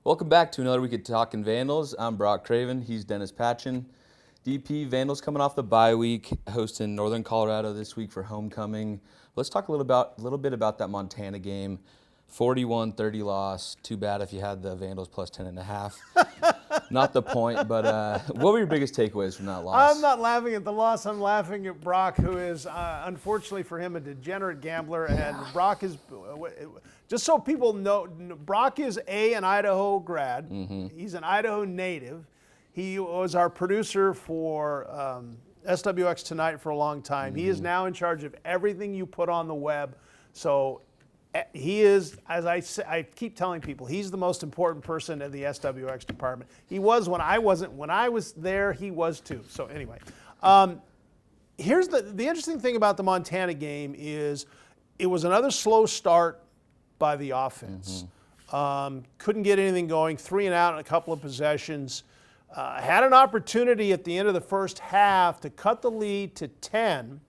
Welcome back to another week of Talking Vandals. I'm Brock Craven. He's Dennis Patchin. DP Vandals coming off the bye week, hosting Northern Colorado this week for homecoming. Let's talk a little bit about that Montana game. 41-30 loss. Too bad if you had the Vandals plus 10.5. Not the point, but what were your biggest takeaways from that loss? I'm not laughing at the loss. I'm laughing at Brock, who is, unfortunately for him, a degenerate gambler. And Brock is, just so people know, Brock is an Idaho grad. He's an Idaho native. He was our producer for SWX Tonight for a long time. He is now in charge of everything you put on the web. So he is, as I keep telling people, he's the most important person in the SWX department. He was when I wasn't. When I was there, he was too. So anyway, here's the interesting thing about the Montana game is it was another slow start by the offense. Couldn't get anything going, 3 and out in a couple of possessions. Had an opportunity at the end of the first half to cut the lead to 10.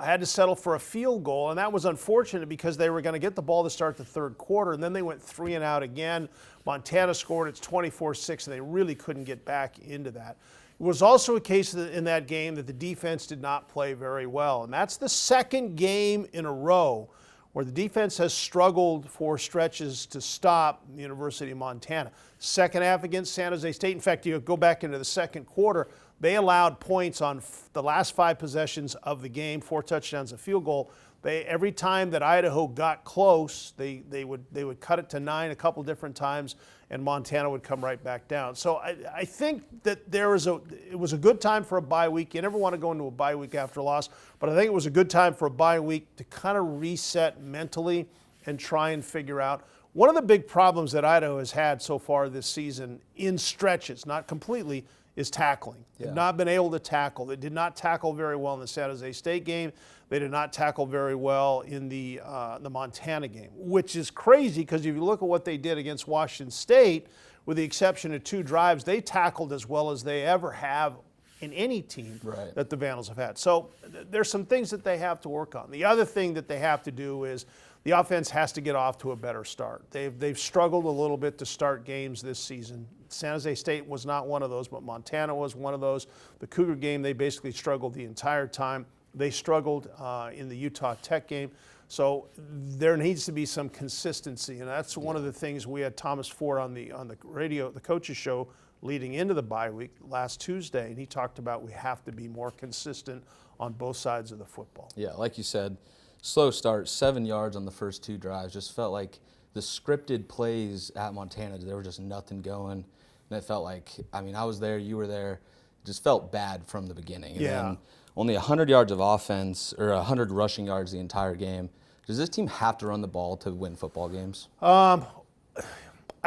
Had to settle for a field goal, and that was unfortunate because they were going to get the ball to start the third quarter, and then they went 3 and out again. Montana scored. It's 24-6, and they really couldn't get back into that. It was also a case in that game that the defense did not play very well, and that's the second game in a row where the defense has struggled for stretches to stop the University of Montana. Second half against San Jose State. In fact, you go back into the second quarter, they allowed points on the last 5 possessions of the game, 4 touchdowns, a field goal. Every time that Idaho got close, they would cut it to 9 a couple different times, and Montana would come right back down. So I think that it was a good time for a bye week. You never want to go into a bye week after a loss, but I think it was a good time for a bye week to kind of reset mentally and try and figure out. One of the big problems that Idaho has had so far this season in stretches, not completely, is tackling. They've not been able to tackle. They did not tackle very well in the San Jose State game. They did not tackle very well in the Montana game, which is crazy because if you look at what they did against Washington State, with the exception of 2 drives, they tackled as well as they ever have in any team that the Vandals have had. So there's some things that they have to work on. The other thing that they have to do is the offense has to get off to a better start. They've struggled a little bit to start games this season. San Jose State was not one of those, but Montana was one of those. The Cougar game, they basically struggled the entire time. They struggled in the Utah Tech game. So there needs to be some consistency, and that's one of the things we had Thomas Ford on the radio, the coaches show, leading into the bye week last Tuesday, and he talked about we have to be more consistent on both sides of the football. Yeah, like you said, slow start, 7 yards on the first 2 drives. Just felt like the scripted plays at Montana, there was just nothing going. And it felt like, I mean, I was there, you were there. It just felt bad from the beginning. And then only 100 yards of offense, or 100 rushing yards the entire game. Does this team have to run the ball to win football games? I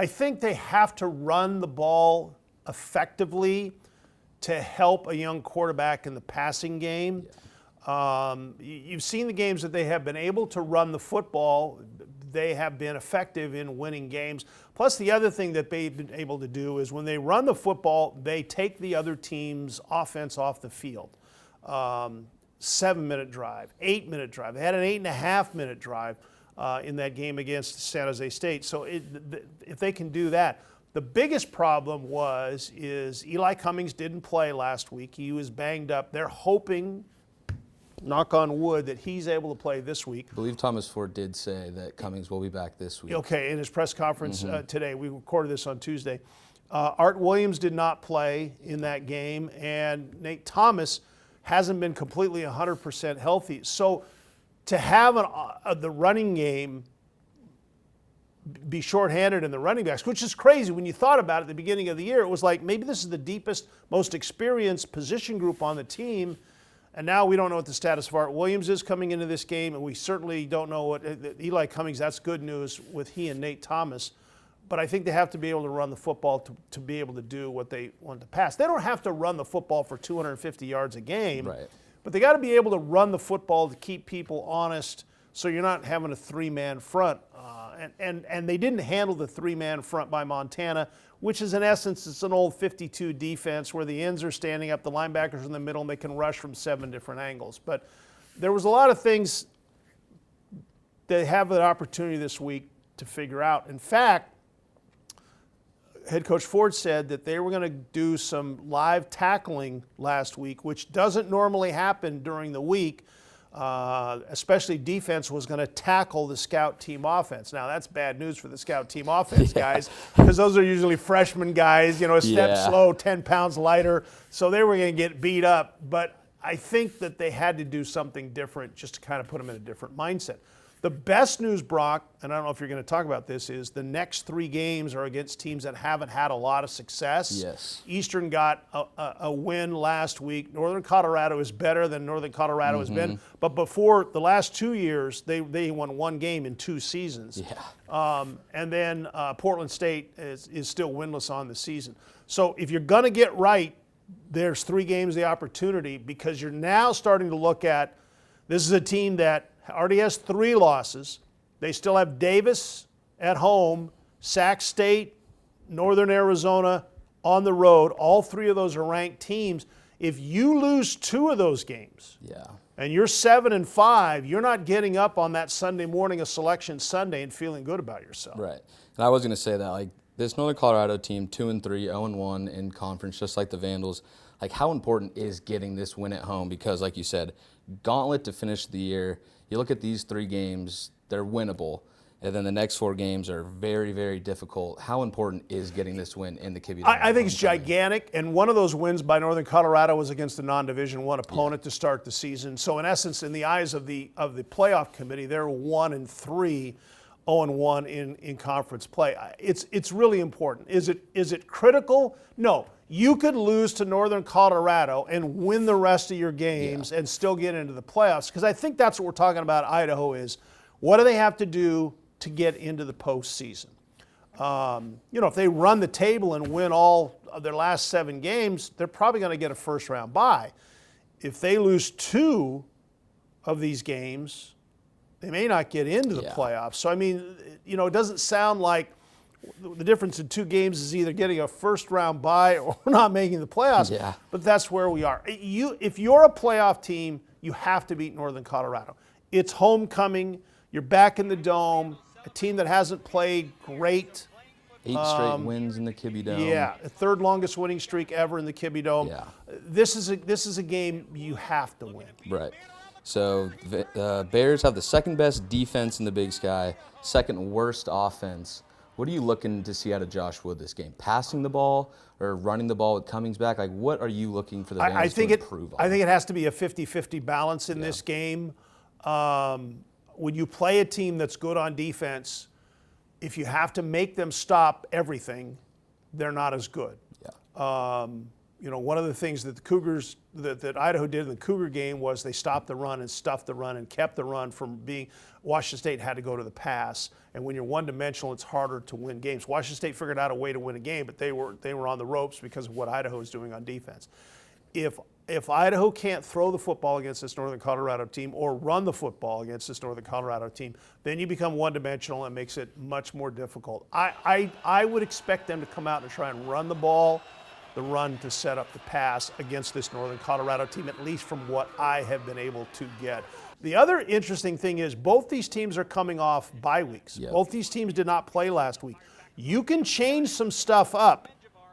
think they have to run the ball effectively to help a young quarterback in the passing game. You've seen the games that they have been able to run the football. They have been effective in winning games. Plus, the other thing that they've been able to do is when they run the football, they take the other team's offense off the field. 7-minute drive, 8-minute drive. They had an 8.5-minute drive in that game against San Jose State. So if they can do that. The biggest problem is Eli Cummings didn't play last week. He was banged up. They're hoping, knock on wood, that he's able to play this week. I believe Thomas Ford did say that Cummings will be back this week. Okay, in his press conference today. We recorded this on Tuesday. Art Williams did not play in that game, and Nate Thomas hasn't been completely 100% healthy. So to have the running game be shorthanded in the running backs, which is crazy when you thought about it at the beginning of the year. It was like maybe this is the deepest, most experienced position group on the team, and now we don't know what the status of Art Williams is coming into this game, and we certainly don't know what Eli Cummings. That's good news with he and Nate Thomas. But I think they have to be able to run the football to be able to do what they want to pass. They don't have to run the football for 250 yards a game, but they got to be able to run the football to keep people honest so you're not having a 3-man front. And they didn't handle the 3-man front by Montana, which is in essence, it's an old 52 defense where the ends are standing up, the linebackers in the middle, and they can rush from 7 different angles. But there was a lot of things they have an opportunity this week to figure out. In fact, head coach Ford said that they were going to do some live tackling last week, which doesn't normally happen during the week. Especially defense was going to tackle the scout team offense. Now that's bad news for the scout team offense guys, because those are usually freshman guys, a step slow, 10 pounds lighter. So they were going to get beat up. But I think that they had to do something different just to kind of put them in a different mindset. The best news, Brock, and I don't know if you're going to talk about this, is the next 3 games are against teams that haven't had a lot of success. Yes. Eastern got a win last week. Northern Colorado is better than Northern Colorado has been. But before the last 2 years, they won 1 game in 2 seasons. Yeah. And then Portland State is still winless on the season. So if you're going to get right, there's 3 games the opportunity, because you're now starting to look at, this is a team that already has 3 losses. They still have Davis at home, Sac State, Northern Arizona on the road. All 3 of those are ranked teams. If you lose 2 of those games, and you're 7-5, you're not getting up on that Sunday morning of Selection Sunday and feeling good about yourself. Right. And I was going to say that, like, this Northern Colorado team, 2-3, 0-1 in conference, just like the Vandals. Like, how important is getting this win at home? Because, like you said, gauntlet to finish the year. You look at these 3 games, they're winnable. And then the next 4 games are very, very difficult. How important is getting this win in the Kibbie Dome? I think it's gigantic. And one of those wins by Northern Colorado was against a non-Division I opponent to start the season. So in essence, in the eyes of the playoff committee, they're 1-3, 0-1 in conference play. It's really important. Is it critical? No. You could lose to Northern Colorado and win the rest of your games and still get into the playoffs. Because I think that's what we're talking about. Idaho is, what do they have to do to get into the postseason? If they run the table and win all of their last 7 games, they're probably going to get a first-round bye. If they lose 2 of these games, they may not get into the playoffs. So, I mean, it doesn't sound like the difference in 2 games is either getting a first-round bye or not making the playoffs. Yeah. But that's where we are. If you're a playoff team, you have to beat Northern Colorado. It's homecoming. You're back in the Dome, a team that hasn't played great. 8 straight wins in the Kibbie Dome. Yeah, the 3rd longest winning streak ever in the Kibbie Dome. Yeah. This is a game you have to win. Right. So the Bears have the 2nd best defense in the Big Sky, 2nd worst offense. What are you looking to see out of Josh Wood this game? Passing the ball or running the ball with Cummings back? Like, what are you looking for the Vandals to improve on? I think it has to be a 50-50 balance in this game. When you play a team that's good on defense, if you have to make them stop everything, they're not as good. Yeah. One of the things that the Cougars, that Idaho did in the Cougar game was they stopped the run and stuffed the run and kept the run from being. Washington State had to go to the pass, and when you're one-dimensional, it's harder to win games. Washington State figured out a way to win a game, but they were on the ropes because of what Idaho is doing on defense. If Idaho can't throw the football against this Northern Colorado team or run the football against this Northern Colorado team, then you become one-dimensional and it makes it much more difficult. I would expect them to come out and try and run the ball, the run to set up the pass against this Northern Colorado team, at least from what I have been able to get. The other interesting thing is both these teams are coming off bye weeks. Yep. Both these teams did not play last week. You can change some stuff up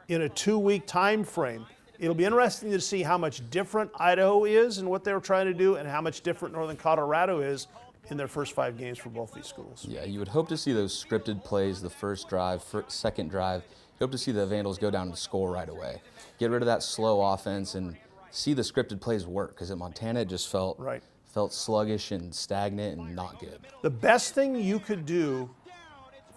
in a 2-week time frame. It'll be interesting to see how much different Idaho is and what they were trying to do and how much different Northern Colorado is in their first 5 games for both these schools. Yeah, you would hope to see those scripted plays, the first drive, second drive. You hope to see the Vandals go down and score right away. Get rid of that slow offense and see the scripted plays work, because at Montana it just felt sluggish and stagnant and not good. The best thing you could do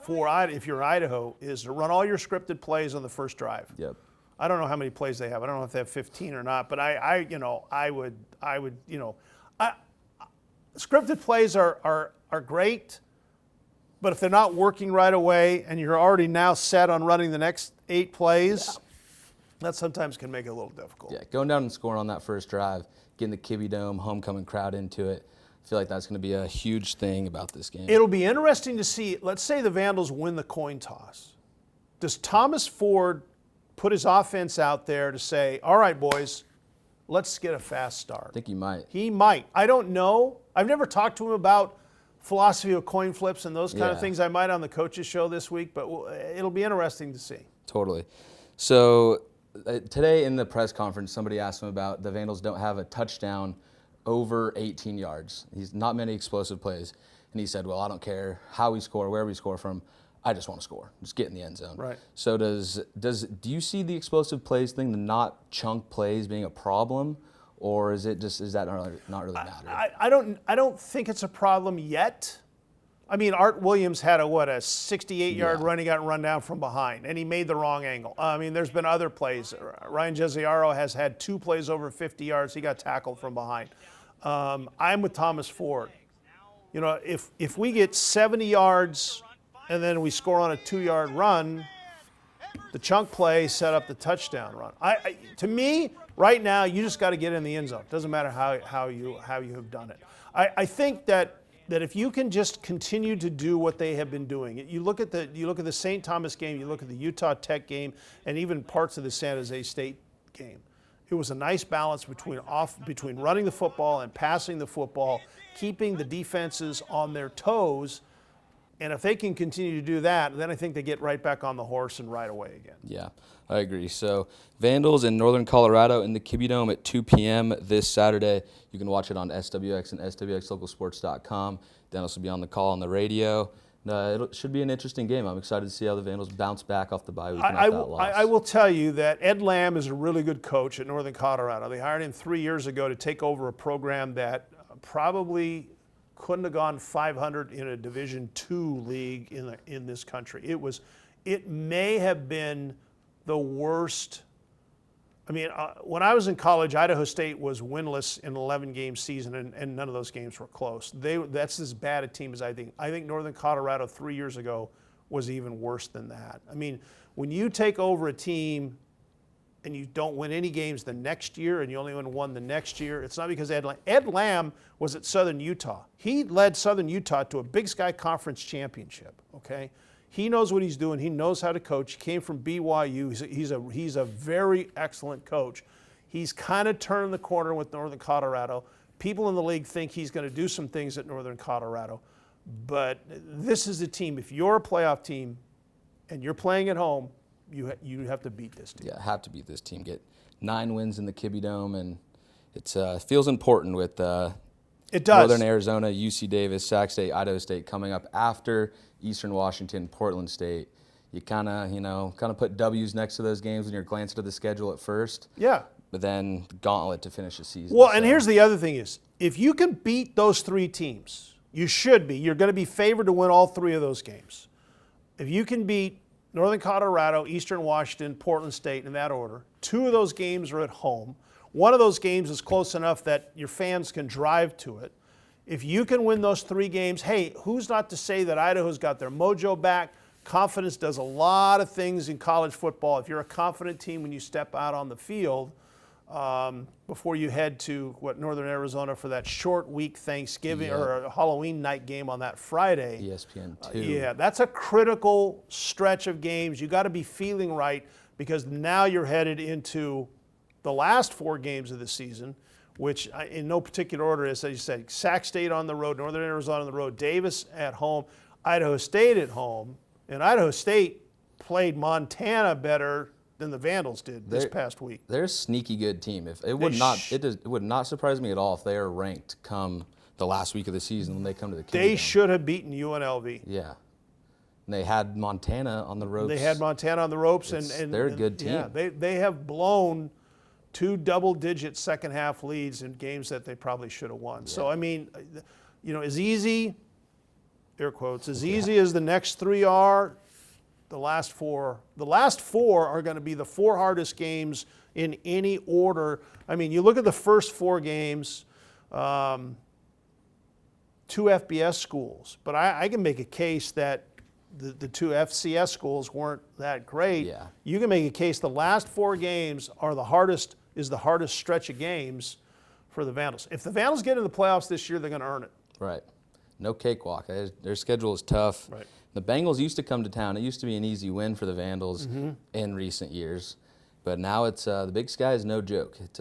if you're Idaho is to run all your scripted plays on the first drive. Yep. I don't know how many plays they have. I don't know if they have 15 or not, but scripted plays are great, but if they're not working right away and you're already now set on running the next 8 plays, that sometimes can make it a little difficult. Yeah, going down and scoring on that first drive, getting the Kibbie Dome, homecoming crowd into it, I feel like that's going to be a huge thing about this game. It'll be interesting to see, let's say the Vandals win the coin toss. Does Thomas Ford put his offense out there to say, all right, boys, let's get a fast start? I think he might. He might. I don't know. I've never talked to him about philosophy of coin flips and those kind of things. I might on the coaches show this week, but it'll be interesting to see. Totally. So today in the press conference, somebody asked him about the Vandals don't have a touchdown over 18 yards. He's not many explosive plays. And he said, well, I don't care how we score, where we score from. I just want to score. Just get in the end zone. Right. So do you see the explosive plays thing, the not chunk plays being a problem? Or is that not really matter? I don't think it's a problem yet. I mean, Art Williams had a 68-yard run. He got run down from behind, and he made the wrong angle. I mean, there's been other plays. Ryan Jesiaro has had 2 plays over 50 yards. He got tackled from behind. I'm with Thomas Ford. You know, if we get 70 yards and then we score on a 2-yard run, the chunk play set up the touchdown run. To me, right now, you just got to get in the end zone. Doesn't matter how you have done it. I think that if you can just continue to do what they have been doing, you look at the St. Thomas game, you look at the Utah Tech game, and even parts of the San Jose State game. It was a nice balance between running the football and passing the football, keeping the defenses on their toes. And if they can continue to do that, then I think they get right back on the horse and right away again. Yeah, I agree. So Vandals in Northern Colorado in the Kibbie Dome at 2 p.m. this Saturday. You can watch it on SWX and SWXLocalSports.com. Dennis will be on the call on the radio. It should be an interesting game. I'm excited to see how the Vandals bounce back off the bye week. I will tell you that Ed Lamb is a really good coach at Northern Colorado. They hired him 3 years ago to take over a program that probably couldn't have gone 500 in a Division II league in this country. It may have been the worst. I mean, when I was in college, Idaho State was winless in an 11-game season, and none of those games were close. That's as bad a team as I think. I think Northern Colorado 3 years ago was even worse than that. I mean, when you take over a team and you don't win any games the next year and you only win one the next year, it's not because Ed Lamb was at Southern Utah. He led Southern Utah to a Big Sky Conference championship, okay? He knows what he's doing. He knows how to coach. He came from BYU. He's a very excellent coach. He's kind of turned the corner with Northern Colorado. People in the league think he's going to do some things at Northern Colorado. But this is a team. If you're a playoff team and you're playing at home, you have to beat this team. Yeah, have to beat this team. Get 9 wins in the Kibbie Dome, and it feels important with it does. Northern Arizona, UC Davis, Sac State, Idaho State coming up after Eastern Washington, Portland State. You kind of put W's next to those games when you're glancing at the schedule at first. Yeah. But then the gauntlet to finish the season. Well, and here's the other thing is, if you can beat those 3 teams, you should be. You're going to be favored to win all 3 of those games. If you can beat Northern Colorado, Eastern Washington, Portland State in that order, 2 of those games are at home. One of those games is close enough that your fans can drive to it. If you can win those 3 games, hey, who's not to say that Idaho's got their mojo back? Confidence does a lot of things in college football. If you're a confident team when you step out on the field, before you head to Northern Arizona for that short week Thanksgiving or a Halloween night game on that Friday. ESPN 2. Yeah, that's a critical stretch of games. You got to be feeling right because now you're headed into the last 4 games of the season, which in no particular order is, as you said, Sac State on the road, Northern Arizona on the road, Davis at home, Idaho State at home, and Idaho State played Montana better than the Vandals did this past week. They're a sneaky good team. It would not surprise me at all if they are ranked come the last week of the season when they come to the Kibbie Dome. They should have beaten UNLV. Yeah. And they had Montana on the ropes. They had Montana on the ropes, and they're a good team. Yeah, they have blown 2 double-digit second-half leads in games that they probably should have won. Yeah. So I mean, as easy, air quotes, as easy as the next 3 are. The last four are going to be the 4 hardest games in any order. I mean, you look at the first 4 games, 2 FBS schools, but I can make a case that the 2 FCS schools weren't that great. Yeah. You can make a case the last 4 games are the hardest stretch of games for the Vandals. If the Vandals get into the playoffs this year, they're going to earn it. Right. No cakewalk. Their schedule is tough. Right. The Bengals used to come to town. It used to be an easy win for the Vandals in recent years. But now it's the Big Sky is no joke. It's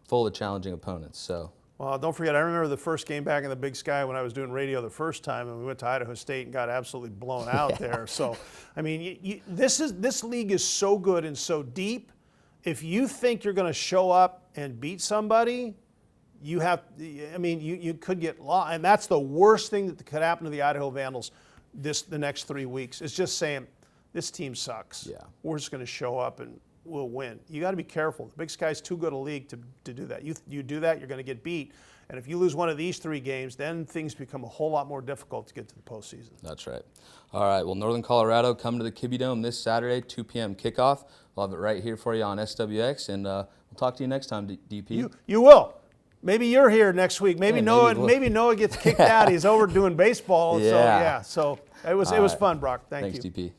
full of challenging opponents. So Well, don't forget, I remember the first game back in the Big Sky when I was doing radio the first time, and we went to Idaho State and got absolutely blown out there. So, I mean, this league is so good and so deep. If you think you're going to show up and beat somebody, you could get lost, and that's the worst thing that could happen to the Idaho Vandals the next 3 weeks. It's just saying, this team sucks. Yeah. We're just going to show up and we'll win. You got to be careful. The Big Sky's too good a league to do that. You do that, you're going to get beat. And if you lose one of these 3 games, then things become a whole lot more difficult to get to the postseason. That's right. All right, well, Northern Colorado, come to the Kibbie Dome this Saturday, 2 p.m. kickoff. We'll have it right here for you on SWX, and we'll talk to you next time, DP. You will. Maybe you're here next week. Maybe Yeah, Noah. maybe we'll. Maybe Noah gets kicked out. He's over doing baseball. Yeah. So it was fun, Brock. Thanks, DP.